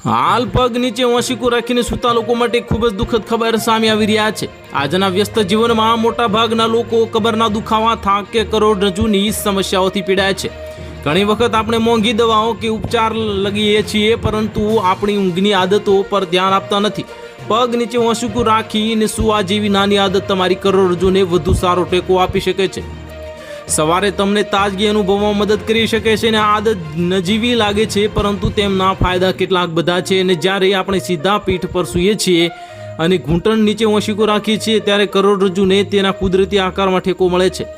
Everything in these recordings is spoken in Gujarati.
હાલ પગ નીચે ઓશિકું રાખીને સૂતા લોકો માટે ખૂબ જ દુઃખદ ખબર સામે આવી રહ્યા છે। આજના વ્યસ્ત જીવનમાં મોટા ભાગના લોકો કમરના દુખાવા, થાક કે કરોડરજ્જુની સમસ્યાઓથી પીડાય છે। ઘણી વખત આપણે મોંઘી દવાઓ કે ઉપચાર લઈએ છીએ, પરંતુ આપણી ઊંઘની આદતો પર ધ્યાન આપતા નથી। પગ નીચે ઓશિકું રાખીને સૂવા જેવી નાની આદત તમારી કરોડરજ્જુને વધુ સારો ટેકો આપી શકે છે। સવારે તમને તાજગી અનુભવવામાં મદદ કરી શકે છે અને આદત નજીવી લાગે છે, પરંતુ તેમના ફાયદા કેટલાક બધા છે। અને જ્યારે આપણે સીધા પીઠ પર સૂઈએ છીએ અને ઘૂંટણ નીચે ઓશિકું રાખીએ છીએ, ત્યારે કરોડરજ્જુને તેના કુદરતી આકારમાં ટેકો મળે છે।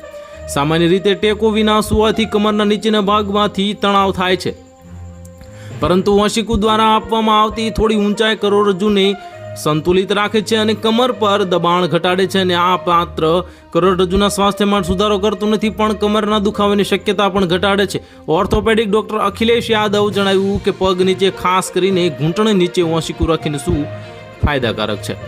સામાન્ય રીતે ટેકો વિના સૂવાથી કમરના નીચેના ભાગમાંથી તણાવ થાય છે, પરંતુ ઓશિકું દ્વારા આપવામાં આવતી થોડી ઊંચાઈ કરોડરજ્જુને સંતુલિત રાખે છે અને કમર પર દબાણ ઘટાડે છે। અને આ માત્ર કરોડરજ્જુના સ્વાસ્થ્યમાં સુધારો કરતું નથી, પણ કમરના દુખાવાની શક્યતા પણ ઘટાડે છે। ઓર્થોપેડિક ડોક્ટર અખિલેશ યાદવ જણાવ્યું કે પગ નીચે, ખાસ કરીને ઘૂંટણ નીચે ઓશિકું રાખીને સૂવું ફાયદાકારક છે।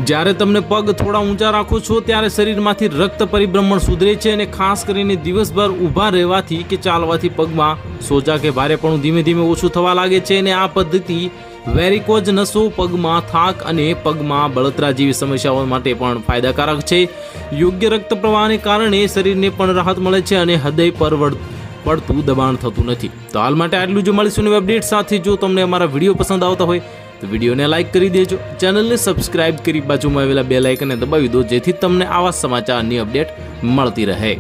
જ્યારે તમને પગ થોડા ઊંચા રાખો છો, ત્યારે શરીરમાંથી રક્ત પરિભ્રમણ સુધરે છે અને ખાસ કરીને દિવસભર ઊભા રહેવાથી કે ચાલવાથી પગમાં સોજા કે ભારેપણું ધીમે ધીમે ઓછું થવા લાગે છે। અને આ પદ્ધતિ વેરિકોઝ નસો, પગમાં થાક અને પગમાં બળતરા જેવી સમસ્યાઓ માટે પણ ફાયદાકારક છે। યોગ્ય રક્ત પ્રવાહને કારણે શરીરને પણ રાહત મળે છે અને હૃદય પર પડતું દબાણ થતું નથી। તો હાલ માટે આટલું જ। મળીશું નવી અપડેટ સાથે। જો તમને અમારા વિડીયો પસંદ આવતા હોય તો વિડીયોને લાઇક કરી દેજો, ચેનલને સબસ્ક્રાઇબ કરી બાજુમાં આવેલા બેલ આઇકનને દબાવી દો, જેથી તમને આવા સમાચારની અપડેટ મળતી રહે।